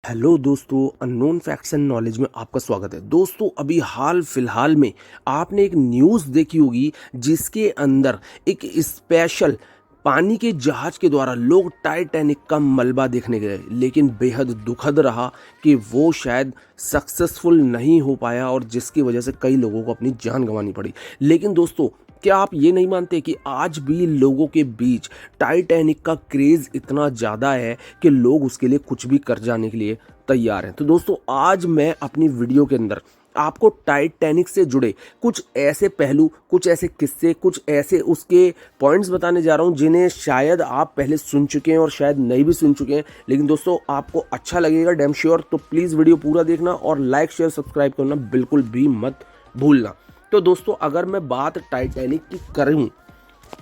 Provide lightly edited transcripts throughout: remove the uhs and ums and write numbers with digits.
Hello दोस्तों, unknown facts and knowledge में आपका स्वागत है। दोस्तों, अभी हाल फिलहाल में आपने एक न्यूज़ देखी होगी जिसके अंदर एक स्पेशल पानी के जहाज के द्वारा लोग टाइटैनिक का मलबा देखने गए, लेकिन बेहद दुखद रहा कि वो शायद सक्सेसफुल नहीं हो पाया और जिसकी वजह से कई लोगों को अपनी जान गंवानी पड़ी। लेकिन दोस्तों, क्या आप ये नहीं मानते कि आज भी लोगों के बीच टाइटैनिक का क्रेज़ इतना ज़्यादा है कि लोग उसके लिए कुछ भी कर जाने के लिए तैयार हैं। तो दोस्तों, आज मैं अपनी वीडियो के अंदर आपको टाइटैनिक से जुड़े कुछ ऐसे पहलू, कुछ ऐसे किस्से, कुछ ऐसे उसके पॉइंट्स बताने जा रहा हूं जिन्हें शायद आप पहले सुन चुके हैं और शायद नहीं भी सुन चुके हैं। लेकिन दोस्तों, आपको अच्छा लगेगा डैम श्योर। तो प्लीज़ वीडियो पूरा देखना और लाइक शेयर सब्सक्राइब करना बिल्कुल भी मत भूलना। तो दोस्तों, अगर मैं बात टाइटैनिक की करूं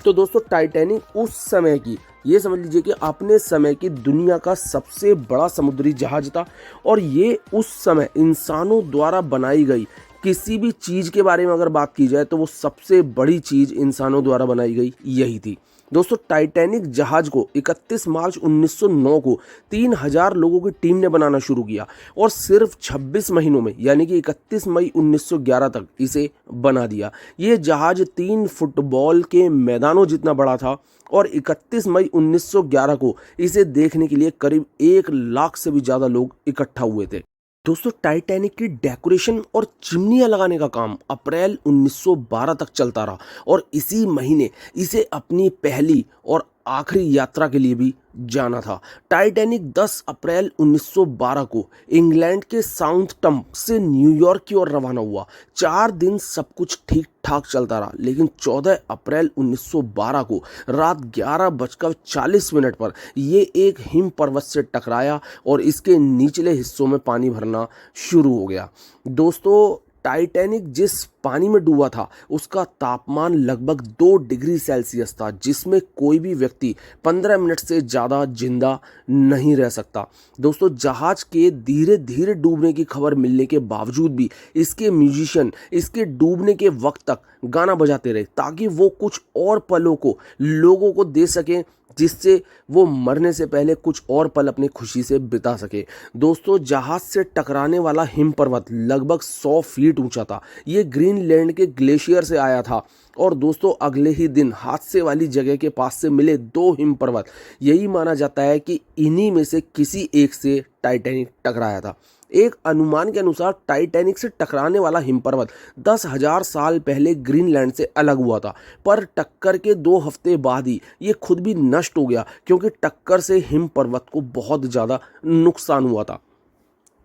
तो दोस्तों, टाइटैनिक उस समय की, ये समझ लीजिए कि अपने समय की दुनिया का सबसे बड़ा समुद्री जहाज था। और ये उस समय इंसानों द्वारा बनाई गई किसी भी चीज़ के बारे में अगर बात की जाए तो वो सबसे बड़ी चीज़ इंसानों द्वारा बनाई गई यही थी। दोस्तों, टाइटैनिक जहाज को 31 मार्च 1909 को 3000 लोगों की टीम ने बनाना शुरू किया और सिर्फ 26 महीनों में यानी कि 31 मई 1911 तक इसे बना दिया। ये जहाज 3 फुटबॉल के मैदानों जितना बड़ा था और 31 मई 1911 को इसे देखने के लिए करीब 1 लाख से भी ज़्यादा लोग इकट्ठा हुए थे। दोस्तों, टाइटैनिक की डेकोरेशन और चिमनियां लगाने का काम अप्रैल 1912 तक चलता रहा और इसी महीने इसे अपनी पहली और आखिरी यात्रा के लिए भी जाना था। टाइटैनिक 10 अप्रैल 1912 को इंग्लैंड के साउथम्पटन से न्यूयॉर्क की ओर रवाना हुआ। 4 दिन सब कुछ ठीक ठाक चलता रहा, लेकिन 14 अप्रैल 1912 को रात 11:40 पर ये एक हिम पर्वत से टकराया और इसके निचले हिस्सों में पानी भरना शुरू हो गया। दोस्तों, टाइटैनिक जिस पानी में डूबा था उसका तापमान लगभग 2 डिग्री सेल्सियस था, जिसमें कोई भी व्यक्ति 15 मिनट से ज़्यादा जिंदा नहीं रह सकता। दोस्तों, जहाज के धीरे धीरे डूबने की खबर मिलने के बावजूद भी इसके म्यूजिशियन इसके डूबने के वक्त तक गाना बजाते रहे ताकि वो कुछ और पलों को लोगों को दे सकें, जिससे वो मरने से पहले कुछ और पल अपनी खुशी से बिता सके। दोस्तों, जहाज से टकराने वाला हिम पर्वत लगभग 100 फीट ऊंचा था। ये ग्रीनलैंड के ग्लेशियर से आया था और दोस्तों, अगले ही दिन हादसे वाली जगह के पास से मिले 2 हिम पर्वत, यही माना जाता है कि इन्हीं में से किसी एक से टाइटैनिक टकराया था। एक अनुमान के अनुसार टाइटैनिक से टकराने वाला हिमपर्वत 10,000 साल पहले ग्रीनलैंड से अलग हुआ था, पर टक्कर के 2 हफ्ते बाद ही ये खुद भी नष्ट हो गया क्योंकि टक्कर से हिमपर्वत को बहुत ज़्यादा नुकसान हुआ था।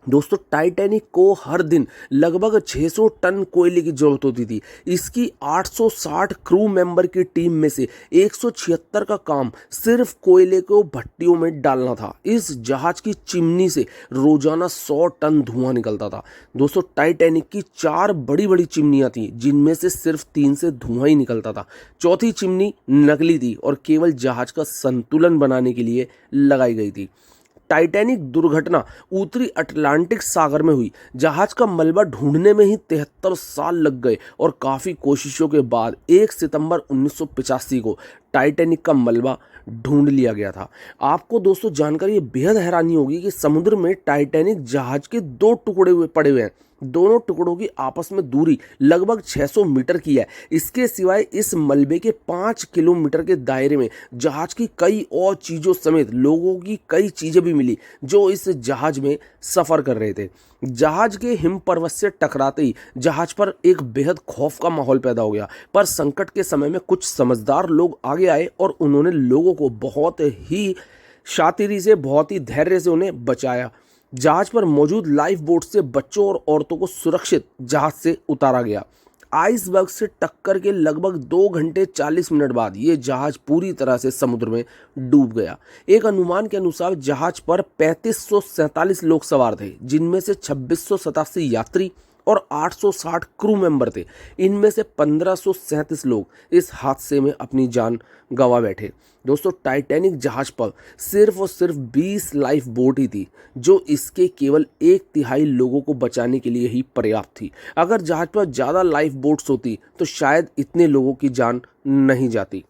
दोस्तों, टाइटैनिक को हर दिन लगभग 600 टन कोयले की जरूरत होती थी। इसकी 860 क्रू मेंबर की टीम में से 176 का काम सिर्फ कोयले को भट्टियों में डालना था। इस जहाज की चिमनी से रोजाना 100 टन धुआं निकलता था। दोस्तों, टाइटैनिक की 4 बड़ी बड़ी चिमनियां थी, जिनमें से सिर्फ 3 से धुआं ही निकलता था। चौथी चिमनी नकली थी और केवल जहाज का संतुलन बनाने के लिए लगाई गई थी। टाइटैनिक दुर्घटना उत्तरी अटलांटिक सागर में हुई। जहाज का मलबा ढूंढने में ही 73 साल लग गए और काफ़ी कोशिशों के बाद 1 सितंबर 1985 को टाइटैनिक का मलबा ढूंढ लिया गया था। आपको दोस्तों जानकर ये बेहद हैरानी होगी कि समुद्र में टाइटैनिक जहाज के 2 टुकड़े हुए पड़े हुए हैं। दोनों टुकड़ों की आपस में दूरी लगभग 600 मीटर की है। इसके सिवाय इस मलबे के 5 किलोमीटर के दायरे में जहाज की कई और चीज़ों समेत लोगों की कई चीज़ें भी मिली जो इस जहाज में सफ़र कर रहे थे। जहाज के हिम पर्वत से टकराते ही जहाज पर एक बेहद खौफ का माहौल पैदा हो गया, पर संकट के समय में कुछ समझदार लोग आगे आए और उन्होंने लोगों को बहुत ही शातिरी से, बहुत ही धैर्य से उन्हें बचाया। जहाज पर मौजूद लाइफ बोट से बच्चों और औरतों को सुरक्षित जहाज से उतारा गया। आइसबर्ग से टक्कर के लगभग 2 घंटे 40 मिनट बाद ये जहाज पूरी तरह से समुद्र में डूब गया। एक अनुमान के अनुसार जहाज पर 3547 लोग सवार थे, जिनमें से 2687 यात्री और 860 क्रू मेंबर थे। इनमें से 1537 लोग इस हादसे में अपनी जान गंवा बैठे। दोस्तों, टाइटैनिक जहाज पर सिर्फ और सिर्फ 20 लाइफ बोट ही थी, जो इसके केवल 1/3 लोगों को बचाने के लिए ही पर्याप्त थी। अगर जहाज पर ज़्यादा लाइफ बोट्स होती तो शायद इतने लोगों की जान नहीं जाती।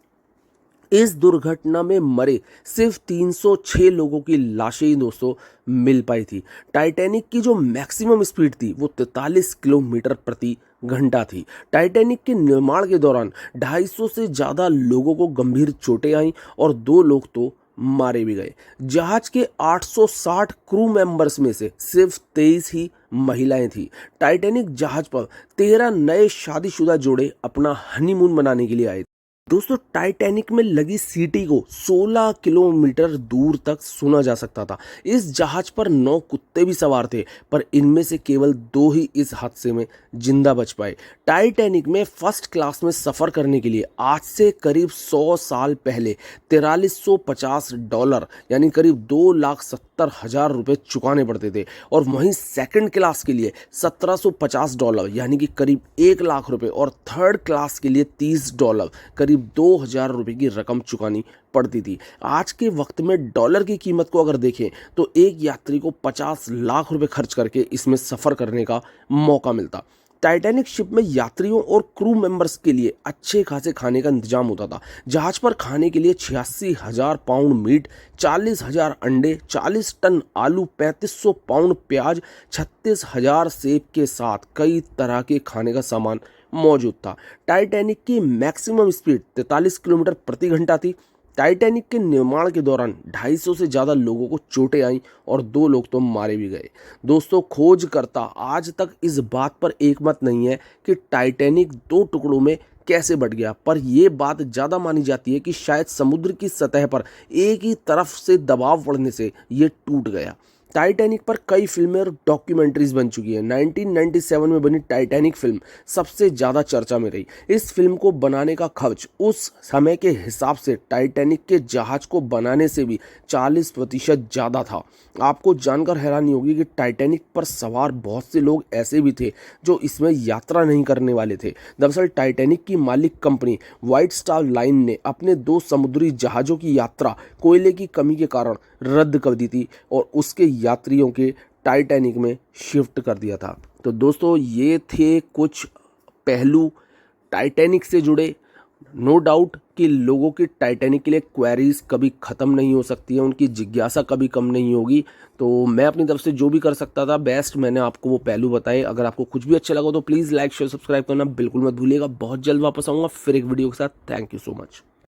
इस दुर्घटना में मरे सिर्फ 306 लोगों की लाशें ही दोस्तों मिल पाई थी। टाइटैनिक की जो मैक्सिमम स्पीड थी वो 43 किलोमीटर प्रति घंटा थी। टाइटैनिक के निर्माण के दौरान 250 से ज़्यादा लोगों को गंभीर चोटें आईं और 2 लोग तो मारे भी गए। जहाज के 860 क्रू मेंबर्स में से सिर्फ 23 ही महिलाएं थी। टाइटैनिक जहाज पर 13 नए शादीशुदा जोड़े अपना हनीमून मनाने के लिए आए। दोस्तों टाइटैनिक में लगी सीटी को 16 किलोमीटर दूर तक सुना जा सकता था। इस जहाज पर 9 कुत्ते भी सवार थे, पर इनमें से केवल 2 ही इस हादसे में जिंदा बच पाए। टाइटैनिक में फर्स्ट क्लास में सफर करने के लिए आज से करीब 100 साल पहले $4350 यानी करीब 2,70,000 रुपये चुकाने पड़ते थे, और वहीं सेकंड क्लास के लिए $1750 यानी कि करीब 1 लाख रुपए, और थर्ड क्लास के लिए $30 करीब 2,000 रुपए की रकम चुकानी पड़ती थी। आज के वक्त में डॉलर की कीमत को अगर देखें तो एक यात्री को 50 लाख रुपए खर्च करके इसमें सफर करने का मौका मिलता। टाइटैनिक शिप में यात्रियों और क्रू मेंबर्स के लिए अच्छे खासे खाने का इंतजाम होता था। जहाज पर खाने के लिए 86,000 पाउंड मीट, 40,000 अंडे, 40 टन आलू, 3500 पाउंड प्याज, 36,000 सेब के साथ कई तरह के खाने का सामान मौजूद था। टाइटैनिक की मैक्सिमम स्पीड 43 किलोमीटर प्रति घंटा थी। टाइटैनिक के निर्माण के दौरान 250 से ज़्यादा लोगों को चोटें आईं और 2 लोग तो मारे भी गए। दोस्तों खोजकर्ता आज तक इस बात पर एकमत नहीं है कि टाइटैनिक 2 टुकड़ों में कैसे बट गया, पर यह बात ज़्यादा मानी जाती है कि शायद समुद्र की सतह पर एक ही तरफ से दबाव पड़ने से ये टूट गया। टाइटैनिक पर कई फिल्में और डॉक्यूमेंट्रीज बन चुकी हैं। 1997 में बनी टाइटैनिक फिल्म सबसे ज़्यादा चर्चा में रही। इस फिल्म को बनाने का खर्च उस समय के हिसाब से टाइटैनिक के जहाज को बनाने से भी 40% ज़्यादा था। आपको जानकर हैरानी होगी कि टाइटैनिक पर सवार बहुत से लोग ऐसे भी थे जो इसमें यात्रा नहीं करने वाले थे। दरअसल टाइटैनिक की मालिक कंपनी व्हाइट स्टार लाइन ने अपने 2 समुद्री जहाज़ों की यात्रा कोयले की कमी के कारण रद्द कर दी थी और उसके यात्रियों के टाइटैनिक में शिफ्ट कर दिया था। तो दोस्तों ये थे कुछ पहलू टाइटैनिक से जुड़े। नो डाउट कि लोगों की टाइटैनिक के लिए क्वेरीज कभी ख़त्म नहीं हो सकती है, उनकी जिज्ञासा कभी कम नहीं होगी। तो मैं अपनी तरफ से जो भी कर सकता था बेस्ट मैंने आपको वो पहलू बताए। अगर आपको कुछ भी अच्छा लगा तो प्लीज़ लाइक शेयर सब्सक्राइब करना बिल्कुल मत भूलिएगा। बहुत जल्द वापस आऊँगा फिर एक वीडियो के साथ। Thank you so much.